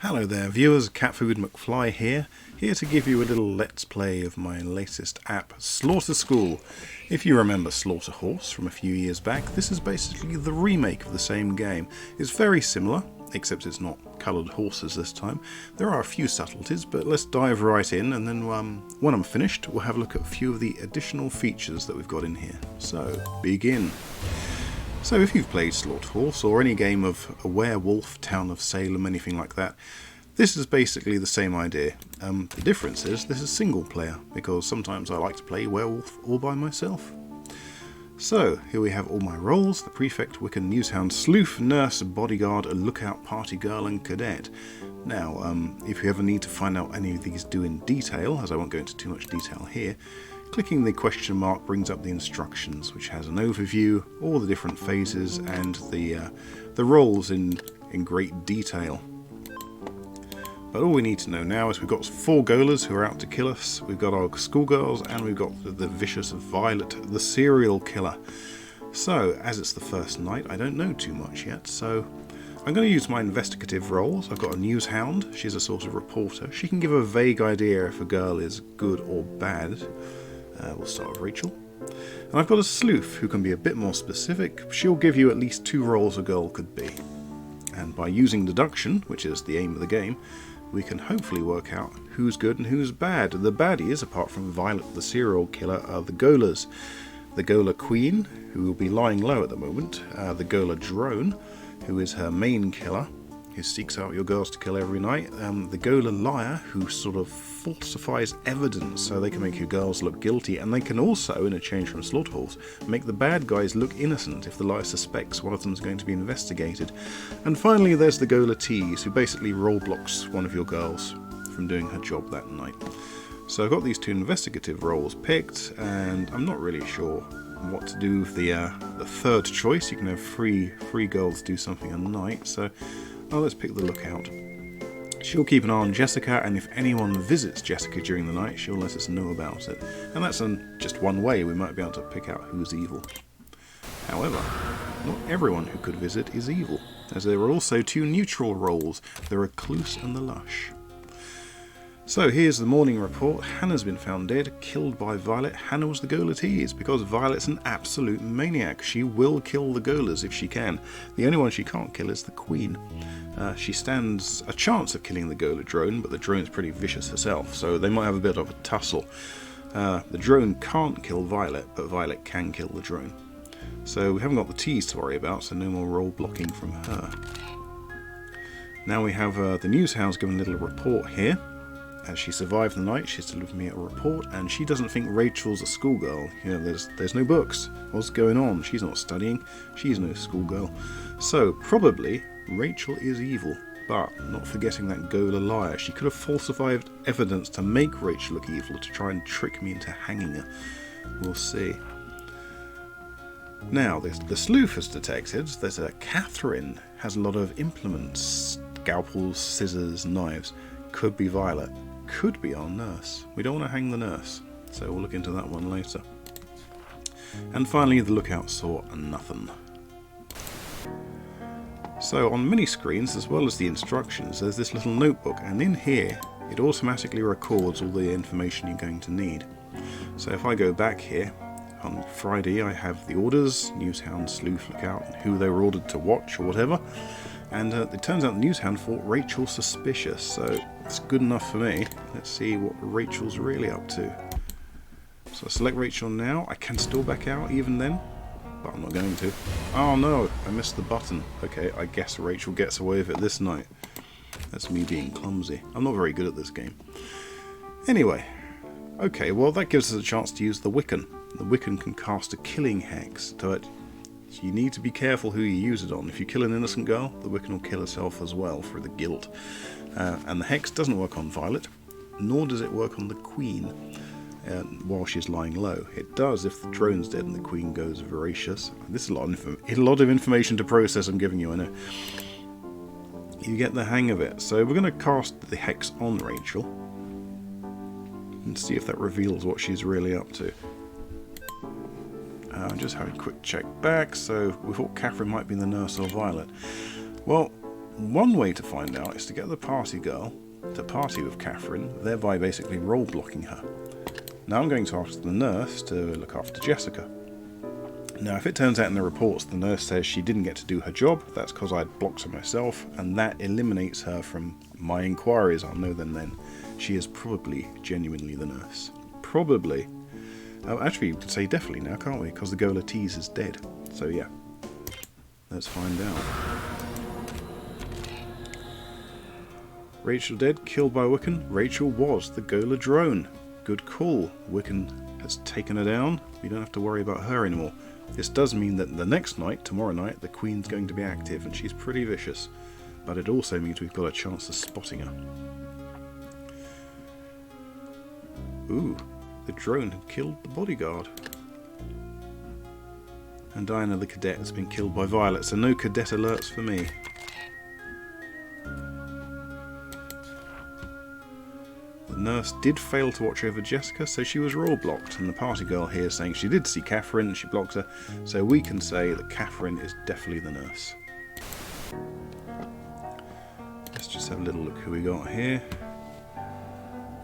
Hello there viewers, Catfood McFly here to give you a little let's play of my latest app, Slaughter School. If you remember Slaughter Horse from a few years back, this is basically the remake of the same game. It's very similar, except it's not coloured horses this time. There are a few subtleties, but let's dive right in, and then when I'm finished, we'll have a look at a few of the additional features that we've got in here. So, begin. So if you've played Slaughter Horse or any game of a werewolf, Town of Salem, anything like that, this is basically the same idea. The difference is this is single player, because sometimes I like to play werewolf all by myself. So here we have all my roles: the Prefect, Wiccan, Newshound, Sleuth, Nurse, Bodyguard, Lookout, Party Girl and Cadet. Now if you ever need to find out any of these do in detail, as I won't go into too much detail here, clicking the question mark brings up the instructions, which has an overview, all the different phases, and the roles in great detail. But all we need to know now is we've got 4 Golas who are out to kill us, we've got our schoolgirls, and we've got the vicious Violet, the serial killer. So, as it's the first night, I don't know too much yet, so I'm going to use my investigative roles. I've got a Newshound, she's a sort of reporter. She can give a vague idea if a girl is good or bad. We'll start with Rachel. And I've got a Sleuth who can be a bit more specific. She'll give you at least 2 roles a girl could be. And by using deduction, which is the aim of the game, we can hopefully work out who's good and who's bad. The baddies, apart from Violet the serial killer, are the Golas. The Gola Queen, who will be lying low at the moment. The Gola Drone, who is her main killer, who seeks out your girls to kill every night. The Gola Liar, who sort of falsifies evidence so they can make your girls look guilty, and they can also, in a change from Slaughter Horse, make the bad guys look innocent if the liar suspects one of them is going to be investigated. And finally there's the Gola Tease, who basically roleblocks one of your girls from doing her job that night. So I've got these 2 investigative roles picked, and I'm not really sure what to do with the third choice. You can have 3 girls do something a night, so let's pick the Lookout. She'll keep an eye on Jessica, and if anyone visits Jessica during the night, she'll let us know about it. And that's just one way we might be able to pick out who's evil. However, not everyone who could visit is evil, as there are also 2 neutral roles, the Recluse and the Lush. So here's the morning report. Hannah's been found dead, killed by Violet. Hannah was the Gola Tease, because Violet's an absolute maniac. She will kill the Golas if she can. The only one she can't kill is the Queen. She stands a chance of killing the Gola Drone, but the drone's pretty vicious herself, so they might have a bit of a tussle. The drone can't kill Violet, but Violet can kill the drone. So we haven't got the Tease to worry about, so no more role blocking from her. Now we have the Newshound's given a little report here. As she survived the night, she's delivered me a report, and she doesn't think Rachel's a schoolgirl. You know, there's no books. What's going on? She's not studying. She's no schoolgirl. So, probably, Rachel is evil. But, not forgetting that Gola Liar. She could have falsified evidence to make Rachel look evil, to try and trick me into hanging her. We'll see. Now, the Sleuth has detected that Catherine has a lot of implements. Scalpels, scissors, knives. Could be Violet. Could be our nurse. We don't want to hang the nurse, so we'll look into that one later. And finally, the Lookout saw nothing. So on mini screens, as well as the instructions, there's this little notebook, and in here it automatically records all the information you're going to need. So if I go back here, on Friday I have the orders, Newshound, Sleuth, Lookout, who they were ordered to watch or whatever. And it turns out the Newshound thought Rachel suspicious, so it's good enough for me. Let's see what Rachel's really up to. So I select Rachel now. I can still back out even then, but I'm not going to. Oh no, I missed the button. Okay, I guess Rachel gets away with it this night. That's me being clumsy. I'm not very good at this game. Anyway, okay, well that gives us a chance to use the Wiccan. The Wiccan can cast a killing hex, but you need to be careful who you use it on. If you kill an innocent girl, the Wiccan will kill herself as well for the guilt. And the hex doesn't work on Violet, nor does it work on the Queen while she's lying low. It does if the drone's dead and the Queen goes voracious. This is a lot of information to process I'm giving you, I know. You get the hang of it. So we're going to cast the hex on Rachel and see if that reveals what she's really up to. Just have a quick check back. So we thought Catherine might be the nurse or Violet. Well, one way to find out is to get the party girl to party with Catherine, thereby basically role blocking her. Now I'm going to ask the nurse to look after Jessica. Now if it turns out in the reports the nurse says she didn't get to do her job, that's because I'd blocked her myself, and that eliminates her from my inquiries. I'll know then she is probably genuinely the nurse. Probably. Oh, actually, you could say definitely now, can't we? Because the Gola tease is dead. So yeah, let's find out. Rachel dead, killed by Wiccan. Rachel was the Gola drone. Good call. Wiccan has taken her down. We don't have to worry about her anymore. This does mean that the next night, tomorrow night, the Queen's going to be active, and she's pretty vicious. But it also means we've got a chance of spotting her. Ooh, the drone had killed the bodyguard. And Diana the cadet has been killed by Violet, so no cadet alerts for me. The nurse did fail to watch over Jessica, so she was role blocked, and the party girl here is saying she did see Catherine, she blocked her, so we can say that Catherine is definitely the nurse. Let's just have a little look who we got here.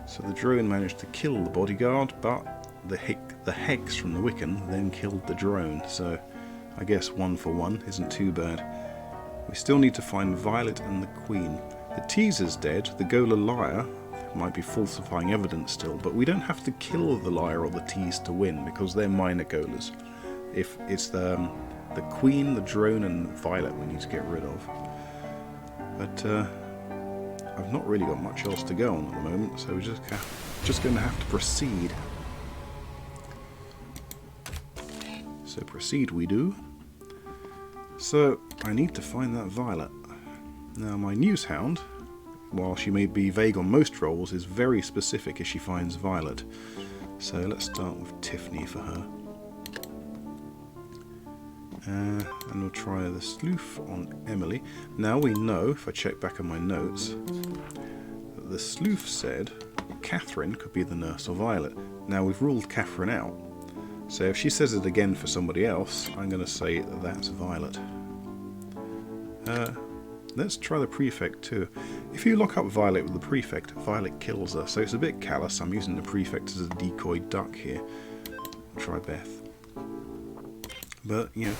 So the drone managed to kill the bodyguard, but the hex from the Wiccan then killed the drone, so I guess 1 for 1 isn't too bad. We still need to find Violet and the Queen. The teaser's dead, the Gola liar might be falsifying evidence still, but we don't have to kill the liar or the tease to win, because they're minor Golas. If it's the Queen, the drone and Violet we need to get rid of. But I've not really got much else to go on at the moment, so we're just going to have to proceed. So proceed we do. So I need to find that Violet. Now my news hound, while she may be vague on most roles, is very specific if she finds Violet. So let's start with Tiffany for her. And we'll try the sleuth on Emily. Now we know, if I check back on my notes, that the sleuth said Catherine could be the nurse or Violet. Now we've ruled Catherine out. So if she says it again for somebody else, I'm going to say that that's Violet. Let's try the prefect too. If you lock up Violet with the prefect, Violet kills her, so it's a bit callous. I'm using the prefect as a decoy duck here. I'll try Beth. But, you know,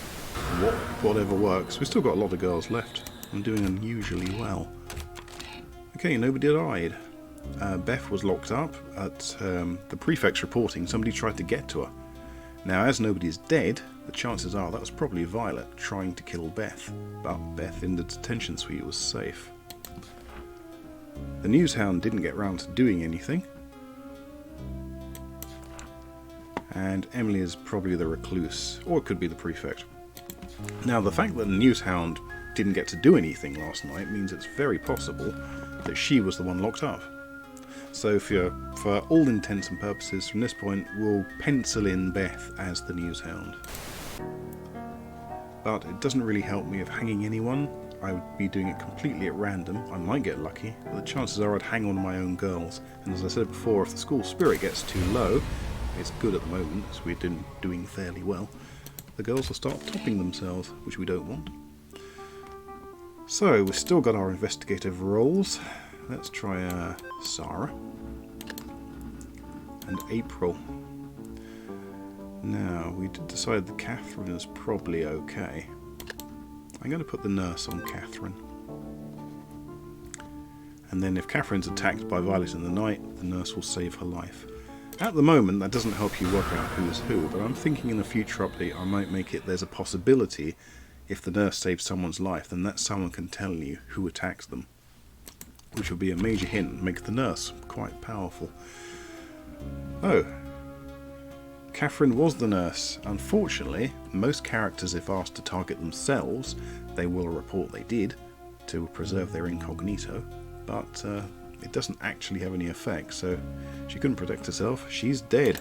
whatever works. We've still got a lot of girls left. I'm doing unusually well. Okay, nobody died. Beth was locked up at the prefect's reporting. Somebody tried to get to her. Now, as nobody's dead, the chances are that was probably Violet trying to kill Beth, but Beth in the detention suite was safe. The news hound didn't get round to doing anything, and Emily is probably the recluse, or it could be the prefect. Now, the fact that the news hound didn't get to do anything last night means it's very possible that she was the one locked up. So for all intents and purposes, from this point, we'll pencil in Beth as the news hound. But it doesn't really help me of hanging anyone. I would be doing it completely at random. I might get lucky, but the chances are I'd hang on my own girls. And as I said before, if the school spirit gets too low, it's good at the moment, as we're doing fairly well, the girls will start topping themselves, which we don't want. So, we've still got our investigative roles. Let's try Sarah and April. Now, we did decide that Catherine is probably okay. I'm going to put the nurse on Catherine. And then if Catherine's attacked by Violet in the night, the nurse will save her life. At the moment, that doesn't help you work out who's who, but I'm thinking in a future update I might make it there's a possibility if the nurse saves someone's life, then that someone can tell you who attacks them, which will be a major hint and make the nurse quite powerful. Oh, Catherine was the nurse. Unfortunately, most characters, if asked to target themselves, they will report they did to preserve their incognito, but it doesn't actually have any effect, so she couldn't protect herself. She's dead.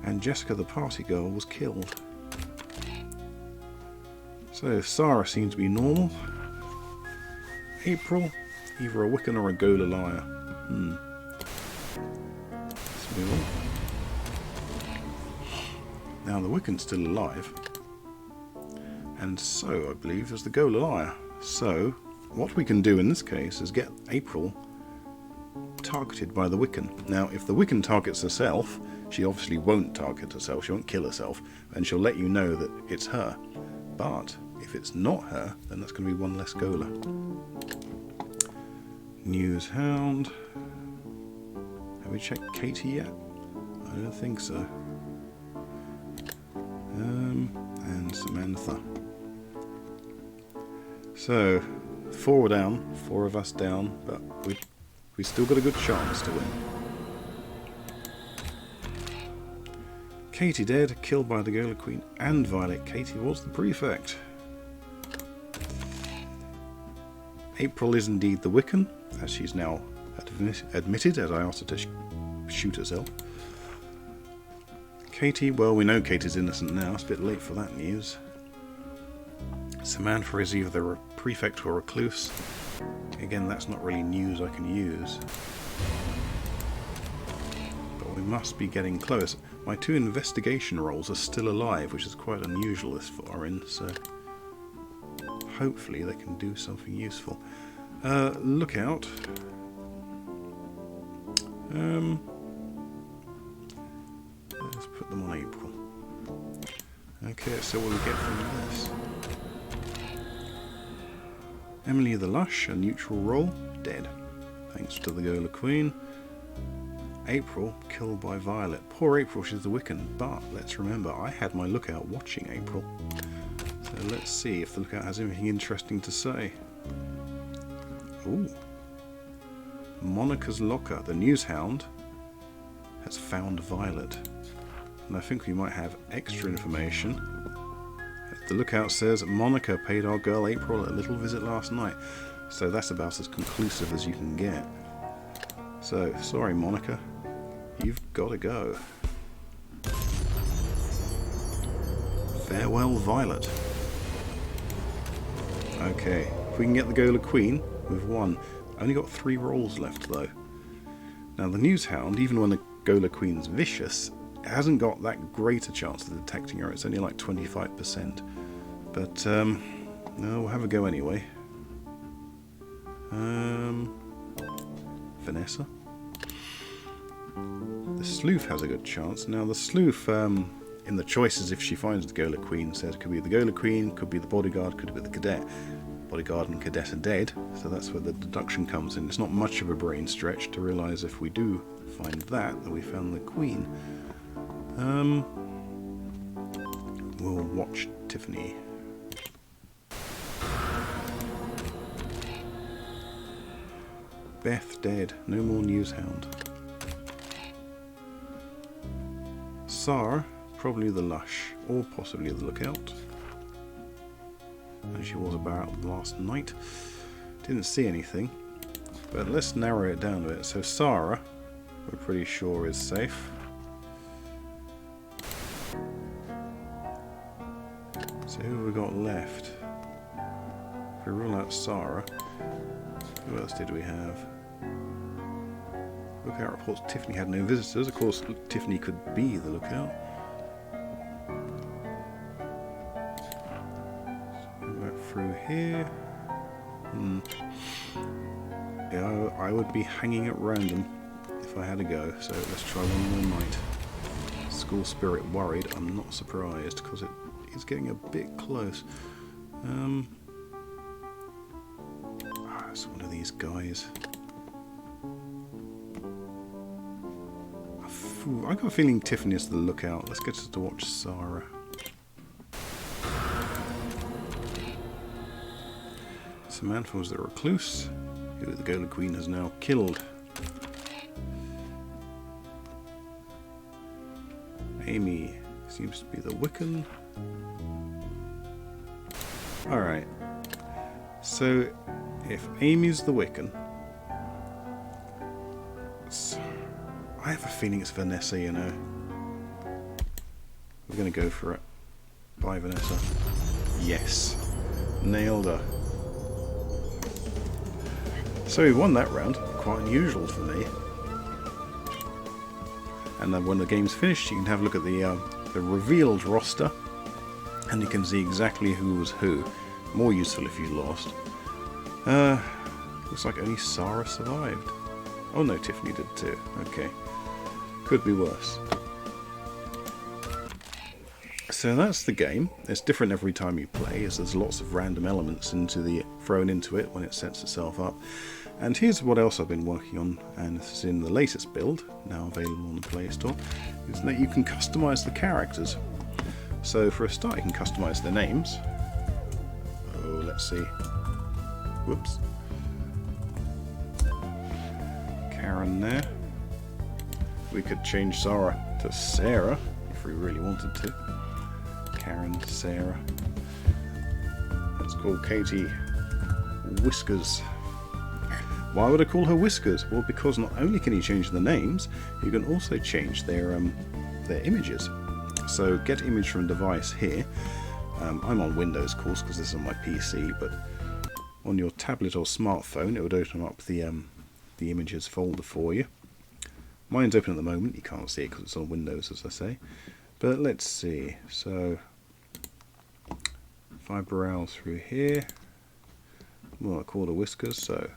And Jessica the party girl was killed. So Sarah seems to be normal. April, either a Wiccan or a Gola liar. Let's move on. Now the Wiccan's still alive. And so, I believe, is the Gola Liar. So, what we can do in this case is get April targeted by the Wiccan. Now, if the Wiccan targets herself, she obviously won't target herself, she won't kill herself, and she'll let you know that it's her. But if it's not her, then that's going to be one less Gola. News Hound. Have we checked Katie yet? I don't think so. And Samantha. So, 4 down, 4 of us down, but we still got a good chance to win. Katie dead, killed by the Gola Queen and Violet. Katie was the prefect. April is indeed the Wiccan, as she's now admitted, as I asked her to shoot herself. Katie, well, we know Katie's innocent now, it's a bit late for that news. Samantha is either a prefect or a recluse. Again, that's not really news I can use. But we must be getting close. My 2 investigation roles are still alive, which is quite unusual this far in, so hopefully they can do something useful. Lookout. Let's put them on April. Okay, so what do we get from this? Emily the Lush, a neutral role, dead. Thanks to the Gola Queen. April, killed by Violet. Poor April, she's the Wiccan, but let's remember, I had my lookout watching April. So let's see if the lookout has anything interesting to say. Ooh. Monica's locker, the news hound, has found Violet. And I think we might have extra information. The lookout says, Monica paid our girl April a little visit last night. So that's about as conclusive as you can get. So, sorry Monica, you've got to go. Farewell Violet. Okay, if we can get the Gola Queen, we've won. Only got 3 rolls left though. Now the news hound, even when the Gola Queen's vicious, hasn't got that great a chance of detecting her. It's only like 25%. But, no, we'll have a go anyway. Vanessa. The sleuth has a good chance. Now the sleuth, in the choices, if she finds the Gola Queen, says it could be the Gola Queen, could be the bodyguard, could be the cadet. Bodyguard and cadet are dead, so that's where the deduction comes in. It's not much of a brain stretch to realise if we do find that we found the Queen. We'll watch Tiffany. Beth dead. No more news hound. Sarah, probably the Lush, or possibly the lookout. As she was about last night. Didn't see anything. But let's narrow it down a bit. So Sarah, we're pretty sure is safe. So who have we got left? If we rule out Sarah, who else did we have? Lookout reports Tiffany had no visitors. Of course, Tiffany could be the lookout. So go back through here. Yeah, I would be hanging at random if I had to go. So let's try one more night. School spirit worried. I'm not surprised because it is getting a bit close. It's one of these guys. I got a feeling Tiffany is the lookout. Let's get to watch Sarah. Samantha was the recluse, who the Gola Queen has now killed. Amy seems to be the Wiccan. Alright. So, if Amy's the Wiccan, I have a feeling it's Vanessa, you know. We're going to go for it. Bye, Vanessa. Yes. Nailed her. So we won that round. Quite unusual for me. And then when the game's finished, you can have a look at the revealed roster. and you can see exactly who was who. More useful if you lost. Looks like only Sarah survived. Oh no, Tiffany did too. Okay. Could be worse. So that's the game. It's different every time you play, as there's lots of random elements thrown into it when it sets itself up. And here's what else I've been working on, and this is in the latest build, now available on the Play Store, is that you can customize the characters. So for a start, you can customize their names. Oh, let's see. Whoops. Karen there. We could change Sarah to Sarah if we really wanted to. Karen, Sarah. Let's call Katie Whiskers. Why would I call her Whiskers? Well, because not only can you change the names, you can also change their images. So get image from device here. I'm on Windows, of course, because this is on my PC, but on your tablet or smartphone, it would open up the images folder for you. Mine's open at the moment. You can't see it because it's on Windows, as I say. But let's see. So if I browse through here, well, I call her Whiskers. So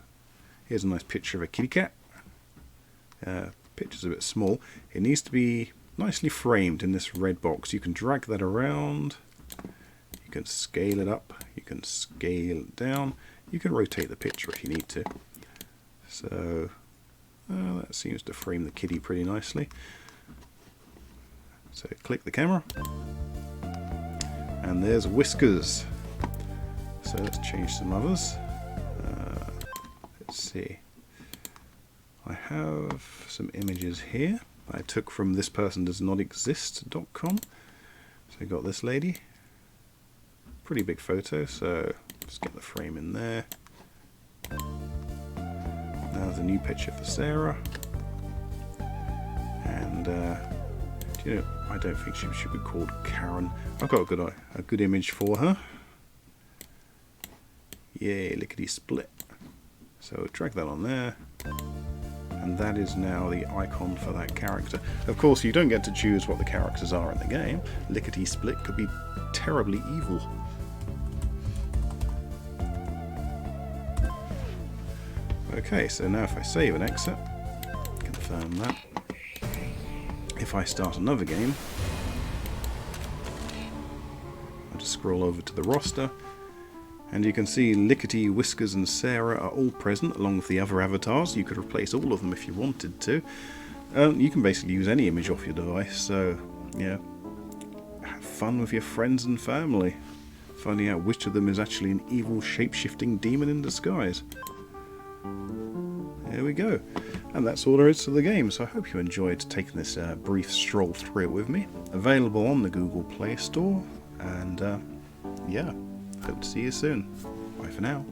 here's a nice picture of a kitty cat. Picture's a bit small. It needs to be nicely framed in this red box. You can drag that around. You can scale it up. You can scale it down. You can rotate the picture if you need to. So that seems to frame the kitty pretty nicely. So click the camera, and there's Whiskers. So let's change some others. Let's see. I have some images here I took from thispersondoesnotexist.com. So we got this lady. Pretty big photo, so let's get the frame in there. Now there's a new picture for Sarah. And do you know, I don't think she should be called Karen. I've got a good image for her. Yay, lickety split. So drag that on there. And that is now the icon for that character. Of course, you don't get to choose what the characters are in the game. Lickety split could be terribly evil. Okay, so now if I save and exit, confirm that. If I start another game, I'll just scroll over to the roster, and you can see Lickety, Whiskers and Sarah are all present along with the other avatars. You could replace all of them if you wanted to. You can basically use any image off your device, so yeah, have fun with your friends and family, finding out which of them is actually an evil shape-shifting demon in disguise. There we go. And that's all there is to the game, so I hope you enjoyed taking this brief stroll through it with me. Available on the Google Play Store, and yeah, hope to see you soon. Bye for now.